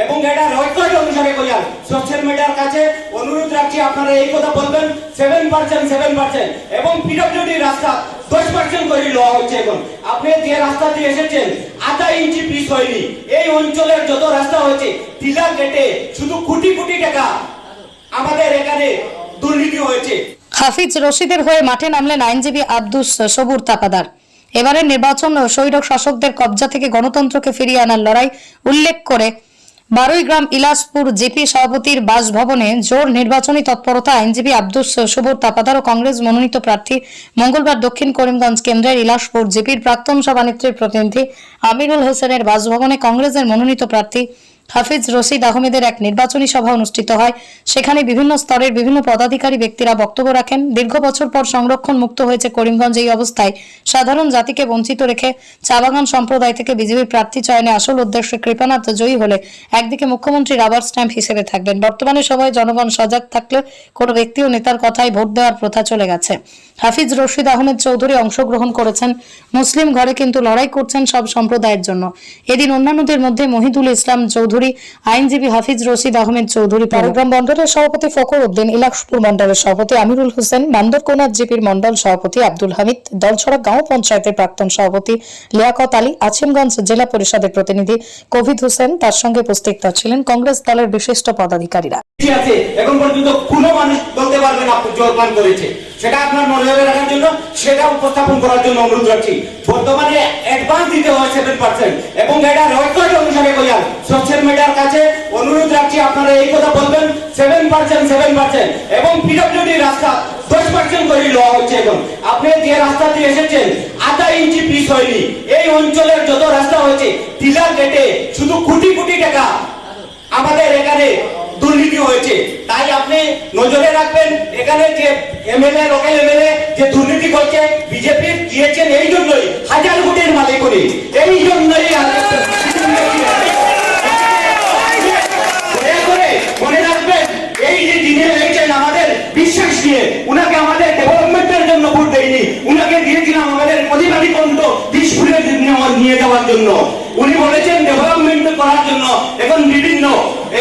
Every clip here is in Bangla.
এবং এটা রেকর্ড অনুসারে কইয়া সোশ্যাল মিডিয়ার কাছে অনুরোধ রাখছি আপনারা এই কথা বলবেন 7% এবং পিডব্লিউডি রাস্তা 10% করে লওয়া হচ্ছে। এখন আপনি যে রাস্তা দিয়ে এসেছেন আধা ইঞ্চি পিস হয়নি। এই অঞ্চলের যত রাস্তা হয়েছে টিলা কেটে শুধু কোটি কোটি টাকা আমাদের এখানে দুর্নীতি হয়েছে। হাফিজ রশিদের হয়ে মাঠে নামলেন আইনজীবী আব্দুস সবুর তাপাদার। এবারের নির্বাচন স্বৈর শাসকদের কবজা থেকে গণতন্ত্রকে ফিরিয়ে আনার লড়াই উল্লেখ করে 12 গ্রাম ইলাসপুর জেপি সভাপতির বাসভবনে জোর নির্বাচনী তৎপরতা আইনজীবী আব্দুস সবুর তাপাদার ও কংগ্রেস মনোনীত প্রার্থী মঙ্গলবার দক্ষিণ করিমগঞ্জ কেন্দ্রের ইলাসপুর জেপির প্রাক্তন সভানেত্রীর প্রতিনিধি আমিরুল হোসেনের বাসভবনে কংগ্রেসের মনোনীত প্রার্থী হাফিজ রশিদ আহমেদের এক নির্বাচনী সভা অনুষ্ঠিত হয়। সেখানে বিভিন্ন স্তরের বিভিন্ন পদাধিকারী ব্যক্তিরা বক্তব্য রাখেন। দীর্ঘ বছর পর সংরক্ষণ মুক্ত হয়েছে করিমগঞ্জ। এই অবস্থায় সাধারণ জাতিকে বঞ্চিত রেখে চাবাগান সম্প্রদায় থেকে বিজেপি প্রার্থী চয়নে আসল উদ্দেশ্যে কৃপানাথ জয়ী হলে একদিকে মুখ্যমন্ত্রী রাবার স্ট্যাম্প হিসেবে থাকবেন। বর্তমানে সবাই জনগণ সজাগ থাকলে কোনো ব্যক্তি ও নেতার কথায় ভোট দেওয়ার প্রথা চলে গেছে। হাফিজ রশিদ আহমেদ চৌধুরী অংশগ্রহণ করেছেন মুসলিম ঘরে, কিন্তু লড়াই করছেন সব সম্প্রদায়ের জন্য। এদিন অন্যান্যদের মধ্যে মহিদুল ইসলাম চৌধুরী, আইনজীবী হাফিজ রশিদ আহমেদ চৌধুরী, পারগ্রাম মন্ডলের সভাপতি ফখর উদ্দিন, ইলাসপুর মন্ডলের সভাপতি আমিরুল হোসেন, বান্দরকোনা জিপির মন্ডল সভাপতি আব্দুল হামিদ, দলছড়া গাঁও পঞ্চায়েতের প্রাক্তন সভাপতি লিয়াকত আলী, আজিমগঞ্জ জেলা পরিষদের প্রতিনিধি কবির হোসেন, তার সঙ্গে উপস্থিত ছিলেন কংগ্রেস দলের বিশিষ্ট পদাধিকারীরা। এখন পর্যন্ত কোনো মানুষ বলতে পারবেন আপনি জলপান করেছে, সেটা আপনার নজরে রাখার জন্য, সেটা উপস্থাপন করার জন্য অনুরোধ রাখছি। বর্তমানে অ্যাডভান্স দিতে হয় 7% এবং এটা রেকর্ড অনুসারে কইয়া সোশ্যাল মিডিয়ার কাছে অনুরোধ রাখছি আপনারা এই কথা বলবেন 7% এবং পিডব্লিউডি রাস্তা 10% করে লওয়া হচ্ছে। এখন আপনি যে রাস্তা দিয়ে এসেছেন আধা ইঞ্চি পিস হয়নি। এই অঞ্চলের যত রাস্তা হয়েছে টিলা কেটে শুধু কোটি কোটি টাকা আমাদের এখানে দুর্নীতি হয়েছে। তাই আপনি নজরে রাখবেন। এখানে যে এমএলএ, লোকাল এমএলএ যে দুর্নীতি করছে বিজেপি দিয়েছেন এই জন্যই, হাজার কোটির মালিক উনি, এই জন্যই মনে রাখবেন। এই যে দিনে রয়েছেন আমাদের বিশ্বাস নিয়ে, উনাকে আমাদের ডেভেলপমেন্টের জন্য ভোট দেয়নি, উনাকে দিয়েছিলাম আমাদের প্রতিবাদী কণ্ঠ দিশপুরে নিয়ে যাওয়ার জন্য। উনি বলেছেন ডেভেলপমেন্ট করার জন্য এখন বিভিন্ন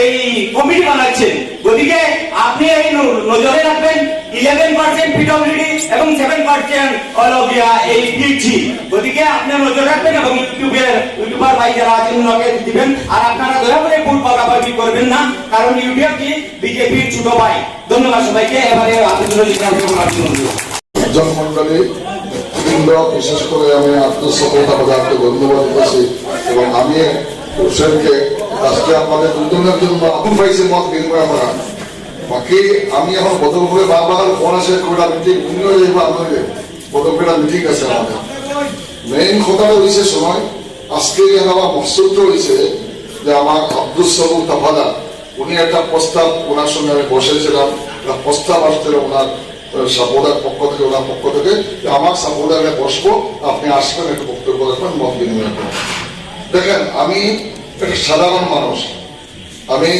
এই কমিটি বানাচ্ছেন। গতিকে আপনি এই নজরে রাখবেন 11% পিডব্লিউডি এবং 7% হলো গিয়া এই পিজি। গতিকে আপনি নজর রাখবেন এবং ইউটিউবার ভাই যারা আছেন ওনাকে দিবেন। আর আপনারা দয়া করে ভোট ভাগাভাগি করবেন না, কারণ ইউটিউব কি বিজেপির ছোট ভাই। ধন্যবাদ সবাইকে। এবারে আপনাদের জনমন্ডলী বিশেষ করে আমি আত্মসফলতাকে ধন্যবাদ দিতেছি এবং আমি হোসেনকে আজকে আমাদের দুজনের জন্য পাইছি মত বিনিময় আমরা। বাকি আমি এখন বদলপুরে বারবার ফোন আসে কটা মিটিং উনিও যাইব, আমাদের বদলপুরা মিটিং আছে আমাদের। মেইন কথাটা হয়েছে সময় আজকে আমার মকসুদটা হয়েছে যে আমার আব্দুস সবুর তাফাদার উনি একটা প্রস্তাব, ওনার সঙ্গে আমি বসেছিলাম, প্রস্তাব আসছিল ওনার সাপোর্টার পক্ষ থেকে, ওনার পক্ষ থেকে আমার সাপোর্টারে বসবো, আপনি আসবেন, একটু বক্তব্য রাখবেন, মত বিনিময় করবেন। দেখেন আমি একটা সাধারণ মানুষ, আমি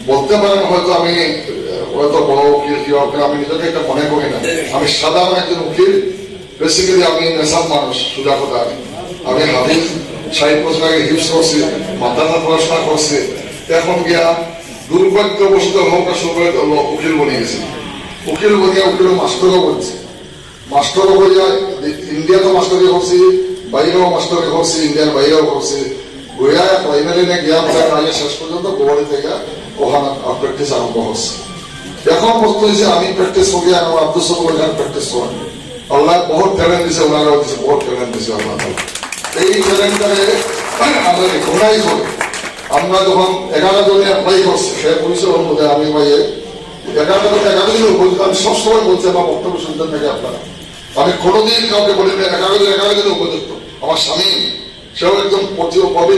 বলতে পারেন হয়তো আমি হয়তো বড় উকিল কি হোক, আমি নিজেকে এটা মনে করি না। আমি সাধারণ একজন উকিল, বেসিক্যালি আমি নেশার মানুষ, সোজা কথা। আমি হাফিজ 60 বছর আগে হিপস করছি, মাদ্রাসা পড়াশোনা করছি, এখন গিয়া দুর্ভাগ্যবশত হোক সবাই উকিল বনে গেছি। উকিল বনিয়া উকিল মাস্টারও বলছে, মাস্টারও হয়ে যায়। ইন্ডিয়াতেও মাস্টারি করছি, বাইরেও মাস্টারি করছি, ইন্ডিয়ার বাইরেও করছি। গোয়া প্রাইমারি নে গিয়া আগে শেষ পর্যন্ত গোয়ারি থেকে ওখানে প্র্যাকটিস আরম্ভ হচ্ছে। এখন বস্তু হয়েছে আমি প্র্যাকটিস করি, আমার আব্দুল সবুর প্র্যাকটিস করেন। আল্লাহ বহুত ট্যালেন্ট দিছে, ওনারাও দিচ্ছে, বহুত ট্যালেন্ট দিছে আল্লাহ। এই ট্যালেন্টটারে আমরা রেকগনাইজ করি। আমরা যখন 11 জনে অ্যাপ্লাই করছি, সে পরিচয় মধ্যে আমি ভাইয়ে 11 জন উপস্থিত। আমি সবসময় বলছি আমার বক্তব্য শুনতেন নাকি আপনারা, আমি কোনোদিন কাউকে বলি না 11 জন উপযুক্ত। আমার স্বামী সেও একদম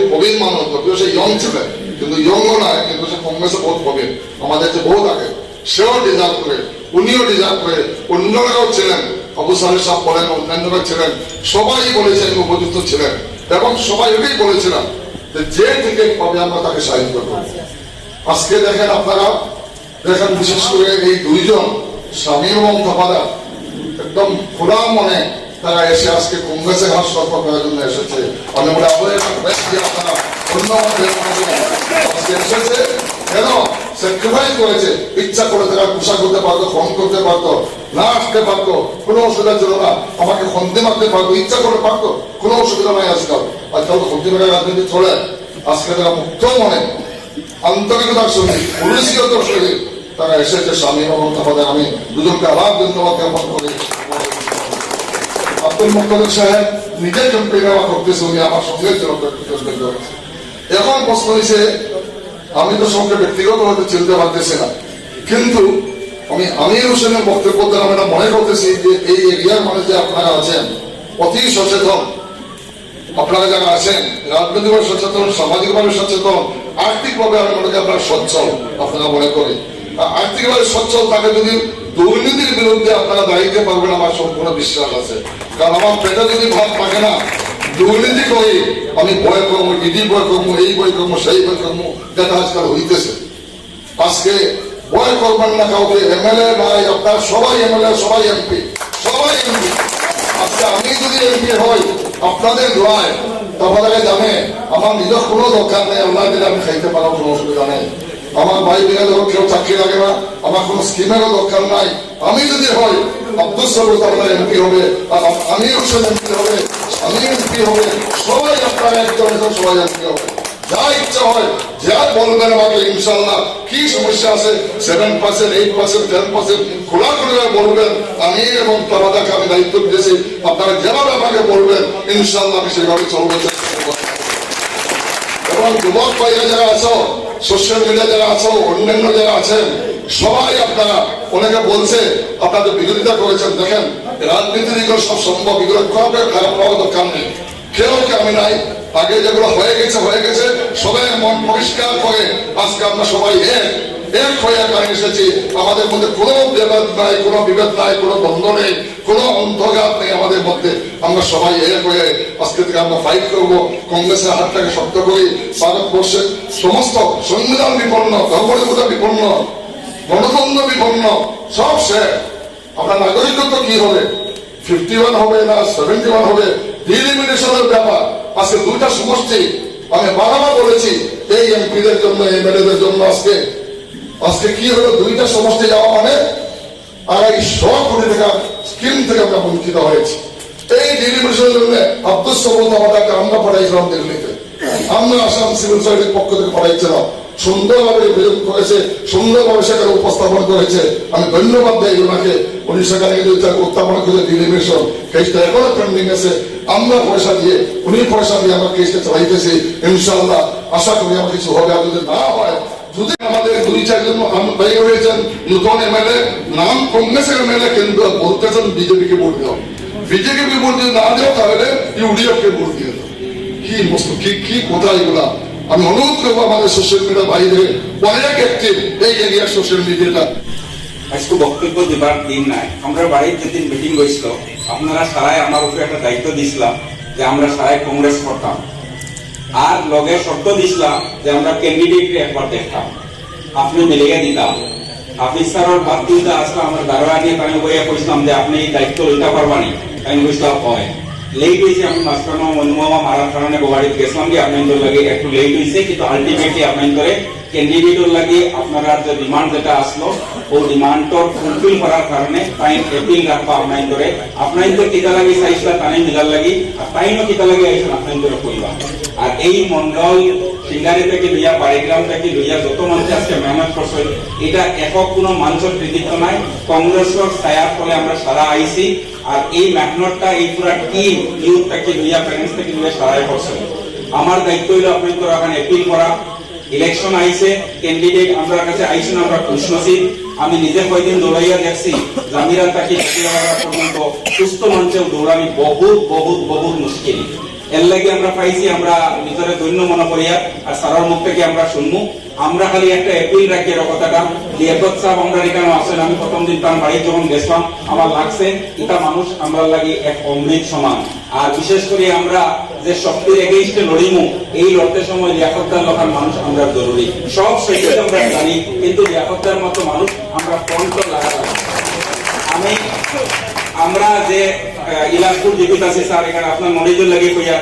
প্রবীণ মানুষ, যদিও সে ইয়ং ছিলেন, কিন্তু ইয়ংও নয়, কিন্তু সে কংগ্রেসে বহুত প্রবীণ, আমাদের যে বহুত আগে। সেও ডিজার্ভ করে, উনিও ডিজার্ভ করে, অন্যরাও ছিলেন, আবু সাহেব সাহেব বলেন, অন্যান্যরা ছিলেন, সবাই বলেছেন উপযুক্ত ছিলেন। এবং সবাই এটাই বলেছিলাম যে টিকিট পাবে আমরা তাকে সাহায্য করবো। আজকে দেখেন আপনারা, দেখেন বিশেষ করে এই দুইজন স্বামী এবং তাফাদার একদম খোলা মনে তারা এসে আজকে কংগ্রেসের হাত সফল করার জন্য এসেছে। আমি বলে আপনারা ধন্যবাদ। আজকে এসেছে কেন স্যাক্রিফাইস করেছে, ইচ্ছা করে তারা পোশাক করতে পারতো, ফোন করতে পারতো, না আসতে পারতো, কোনো অসুবিধা ছিল না, আমাকে খন্তি মারতে পারতো, ইচ্ছা করে পারতো, কোনো অসুবিধা নাই। আজকাল আজকাল তো খন্তি মেরে রাজনীতি চলে। আজকে তারা মুক্ত মনে আন্তরিকতার সঙ্গে পুলিশিয়তার সঙ্গে তারা এসেছে। স্বামী এবং তাদের আমি দুজনকে আবার ধন্যবাদ জ্ঞাপন করি। আব্দুল মুক্তাদির সাহেব নিজে ক্যাম্পেইন করতেছে, উনি আমার সঙ্গে এখন প্রশ্ন হয়েছে, আমি তো সঙ্গে ব্যক্তিগত হয়তো চিনতে পারতেছি না, কিন্তু আমি আমির হোসেনের বক্তব্য দ্বারা আমরা মনে করতেছি যে এই এরিয়ার মানুষ যে আপনারা আছেন অতি সচেতন, আপনারা যারা আছেন রাজনৈতিকভাবে সচেতন, সামাজিকভাবে সচেতন, আর্থিকভাবে আমি মনে করি আপনারা সচ্ছল, আপনারা মনে করি আর্থিকভাবে সচ্ছল তাকে যদি দুর্নীতির বিরুদ্ধে আপনারা দাঁড়িয়ে পারবেন আমার সম্পূর্ণ বিশ্বাস আছে। কারণ আমার পেটে যদি ভাত থাকে না, দুর্নীতি করি আমি ভয় করবো, ইডি ভয় করবো, এই বই করবো, সেই বই করবো, যেটা আজকাল হইতেছে। আজকে ভয় করবেন না কাউকে, এমএলএ নাই আপনার, সবাই এমএলএ, সবাই এমপি, সবাই এমপি। আজকে আমি যদি এমপি হই আপনাদের দোয়ায়, আপনারা জানে আমার নিজের কোনো দরকার নেই, আল্লাহ দিলে আমি খাইতে পারবো, কোনো অসুবিধা নেই। আমার ভাই বিনা যখন কেউ চাকরি লাগে না, আমার কোনো স্কিমেরও দরকার নাই। আমি যদি হই আব্দুল সবুর আপনার এমপি হবে, আমি হোসেন এমপি হবে, আমি এমপি হবে, সবাই আপনারা একজন সবাই এমপি হবে। যা ইচ্ছা হয় যা বলবেন আমাকে, ইনশাল্লাহ কি সমস্যা আছে 7%, 8%, 10% খোলা করে বলবেন। আমি এবং তাবাদাকে আমি দায়িত্ব দিয়েছি, আপনারা যেভাবে আমাকে বলবেন ইনশাল্লাহ আমি সেভাবে চলবো। এবং যুবক ভাইরা যারা আছো, সোশ্যাল মিডিয়া যারা আছো, অন্যান্য যারা আছেন, সবাই আপনারা অনেকে বলছে আপনাদের বিরোধিতা করেছেন। দেখেন রাজনীতির এগুলো সব সম্ভব, এগুলো খারাপ হওয়ার দরকার নেই। কেউ আমি নাই, আগে যেগুলো হয়ে গেছে সবাই মন পরিষ্কার করে আজকে আমরা সবাই এক হয়ে এখানে এসেছি। আমাদের মধ্যে কোনো বিভেদ নাই, কোনো বিভেদ নাই, কোনো দ্বন্দ্ব নেই, কোনো অন্তর্ঘাত নেই আমাদের মধ্যে। আমরা সবাই এক হয়ে আজকে থেকে আমরা ফাইট করবো, কংগ্রেসের হাতটাকে শক্ত করি। ভারতবর্ষের সমস্ত সংবিধান বিপন্ন, ধর্মদেবতা বিপন্ন, গণতন্ত্র বিপন্ন, সব শেষ। আপনার নাগরিকত্ব কি হবে, 51 হবে না 71 হবে, ডিলিমিটেশনের ব্যাপার। আজকে দুইটা সমষ্টি আমি বারবার বলেছি, এই এমপিদের জন্য, এমএলএদের জন্য আজকে কি হলো, দুইটা সমষ্টি যাওয়া মানে 250 কোটি টাকা স্কিম থেকে আমরা বঞ্চিত হয়েছি। এই ডিলিমিটেশনের জন্য আব্দুল সবুর আমাদেরকে আমরা পাঠাইছিলাম দিল্লিতে, আমরা আসাম সিভিল সার্ভিসের পক্ষ থেকে পাঠাইছিলাম। সুন্দরভাবে বিরোধ করেছে, সুন্দরভাবে সেখানে উপস্থাপন করেছে, আমি ধন্যবাদ দেই ওনাকে। উনি সেখানে উত্থাপন করে ডিলিমিটেশন কেসটা এখনো পেন্ডিং আছে। আমরা পয়সা দিয়ে, উনি পয়সা দিয়ে আমরা কেসটা চালাইতেছি। ইনশাআল্লাহ আশা করি আমার কিছু হবে। আর যদি না হয়, যদি আমাদের 2-4 জন ভাই হয়েছেন নতুন এমএলএ, নাম কংগ্রেসের এমএলএ, কিন্তু বলতেছেন বিজেপিকে ভোট দাও, বিজেপিকে ভোট দিয়ে না দেও তাহলে ইউডিএফকে ভোট দিয়ে দাও। কি কথা এগুলা? আমি অনুরোধ করবো আমাদের সোশ্যাল মিডিয়া বাইরে অনেক অ্যাক্টিভ এই এরিয়ার সোশ্যাল মিডিয়াটা। আজকে বক্তব্য দেবার দিন নাই। আমরা বাড়ির যেদিন মিটিং হয়েছিল, আপনারা সারাই আমার উপরে একটা দায়িত্ব দিয়েছিলাম যে আমরা সারাই কংগ্রেস করতাম, আর লগে শর্ত দিয়েছিলাম যে আমরা ক্যান্ডিডেট একবার দেখতাম, আপনি মিলিয়ে দিতাম। হাফিজ স্যারের বাতিলটা আসলে আমার দারোয়া নিয়ে আমি বইয়া কইছিলাম যে আপনি এই দায়িত্ব লইতে পারবানি, আমি বুঝলাম হয় লেট হয়েছে। আমি মাঝখানে মনমোহা মারার কারণে বাড়িতে গেছিলাম যে আপনাদের লাগে একটু লেট হয়েছে, কিন্তু আলটিমেটলি আপনাদের ক্যান্ডিডেটের লাগে আপনারা যে ডিমান্ড যেটা আসলো ও ডিমান্ডটা ফুলফিল করার কারণে তাই এপিল রাখবা আপনাদের কিতা লাগে চাইছিলা তাই মিলার লাগি, আর তাইনও কিতা লাগে আইসেন আপনাদের কইবা। আর এই মন্ডল সিঙ্গারি থেকে লইয়া বাড়িগ্রাম থেকে লইয়া যত মানুষ আজকে মেহনত করছে, এটা একক কোনো মানুষের কৃতিত্ব নাই, কংগ্রেসের ছায়ার ফলে আমরা সারা আইছি। আর এই মেহনতটা এই পুরা টিম ইউথ থেকে লইয়া প্যারেন্টস থেকে লইয়া সারাই করছে। আমার দায়িত্ব হইল আপনাদের ওখানে এপিল করা। ইলেকশন আইছে, ক্যান্ডিডেট আমরা কাছে আইছেন, আমরা খুশনসিব। আমি নিজে কয়েকদিন দৌড়াইয়া দেখছি, জামিরা তাকে পর্যন্ত সুস্থ মঞ্চে দৌড়ানি বহুত বহুত বহুত মুশকিল। এর লাগে আমরা পাইছি, আমরা ভিতরে দৈন্য মনে করিয়া আর সারার মুখ থেকে আমরা শুনবো। আমরা খালি একটা এপিল রাখি এর কথাটা, লিয়াকত সাহেব আমরা এখানে আসেন। আমি প্রথম দিন তার বাড়ি যখন গেছিলাম আমার লাগছে এটা মানুষ আমরা লাগি এক অমৃত সমান। আর বিশেষ করে আমরা যে শক্তির এগেইনস্টে লড়িমু, এই লড়তে সময় লিয়াকতদার লোকাল মানুষ আমরা জরুরি। সব সেটা আমরা জানি, কিন্তু লিয়াকতদার মতো মানুষ আমরা ফ্রন্ট লাগাতে। আমরা যে ইলাসপুর জিপিটা আছে স্যার, এখানে আপনার মনোযোগ লাগে কইয়া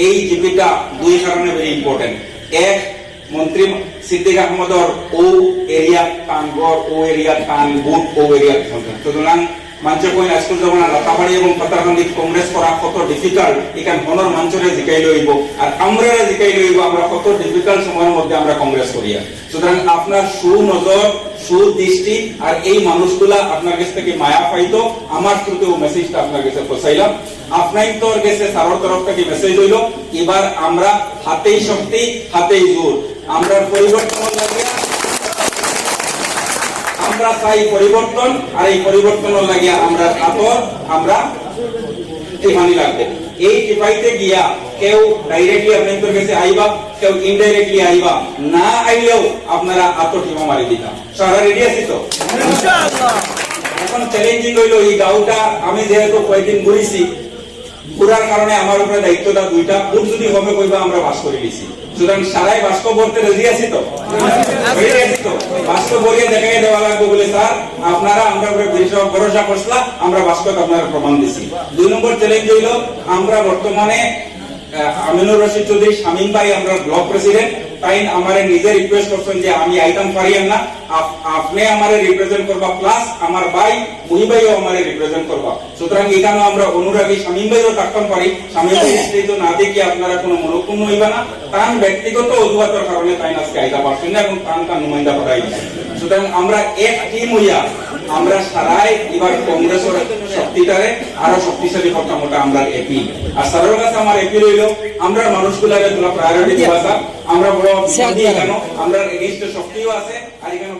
এই জিপিটা দুই কারণে ভেরি ইম্পর্টেন্ট। এক, মন্ত্রী সিদ্দিক আহমদর ও এরিয়া টানগড় ও এরিয়া টান বুট ও এরিয়া সুতরাং মঞ্চ কইন আজকুল জমানা রাতাবাড়ি এবং পাতারকান্দি কংগ্রেস করা কত ডিফিকাল্ট এখান হনর মঞ্চরে জিকাই লইব আর আমরা জিকাই লইব আমরা কত ডিফিকাল্ট সময়ের মধ্যে আমরা কংগ্রেস করিয়া সুতরাং আপনার সুনজর সুদৃষ্টি আর এই মানুষগুলা আপনার কাছ থেকে মায়া পাইতো আমার থ্রুতে ও মেসেজটা আপনার কাছে পৌঁছাইলাম আপনার তোর কাছে সারোর তরফ থেকে মেসেজ হইল এবার আমরা হাতেই শক্তি হাতেই জোর আমরা পরিবর্তন লাগিয়া আমরা চাই পরিবর্তন আর এই পরিবর্তন লাগিয়া আমরা আতর আমরা টিফানি লাগবো এই টিফাইতে গিয়া কেউ ডাইরেক্টলি আপনাদের কাছে আইবা কেউ ইনডাইরেক্টলি আইবা না আইলেও আপনারা আতর টিমা মারি দিতাম সারা রেডি আছি তো এখন চ্যালেঞ্জিং হইলো এই গাঁওটা আমি যেহেতু কয়েকদিন ঘুরেছি ঘুরার কারণে আমার উপরে দায়িত্বটা দুইটা ভোট যদি হবে কইবা আমরা বাস করে দিছি সুতরাং সারাই বাস্ক করতে রাজি আছি তো বাস্ক বলিয়ে দেখাই দেওয়া লাগবে বলে স্যার আপনারা আমরা উপরে ভরসা করছিলা আমরা বাস্ক আপনারা প্রমাণ দিছি 2 নম্বর চ্যালেঞ্জ হইল আমরা বর্তমানে আমিনুর রশিদ চৌধুরী শামীম ভাই আমরা ব্লক প্রেসিডেন্ট তাই আমারে নিজে রিকোয়েস্ট করছেন যে আমি আইতাম পারিয়াম না আপনি আমারে রিপ্রেজেন্ট করবা প্লাস আমার ভাই মুহি ভাইও আমারে রিপ্রেজেন্ট করবা সুতরাং এখানে আমরা অনুরাগী শামীম ভাইও থাকতাম পারি শামীম ভাই স্টেজ না দেখি আপনারা কোনো মনোক্ষুণ্ণ হইবা না তার ব্যক্তিগত অজুহাতের কারণে তাই আজকে আইতা পারছেন না এবং তার নুমাইন্দা করাই সুতরাং আমরা এক টিম হইয়া আমরা সারাই এবার কংগ্রেসের শক্তিটারে আরো শক্তিশালী করতাম ওটা আমরা এপি আর সারার কাছে আমার এপি রইল আমরা মানুষগুলাকে প্রায়োরিটি দিবা স্যার আমরা বড় বিপদী কেন আমরা এগেইনস্ট শক্তিও আছে আর এখানে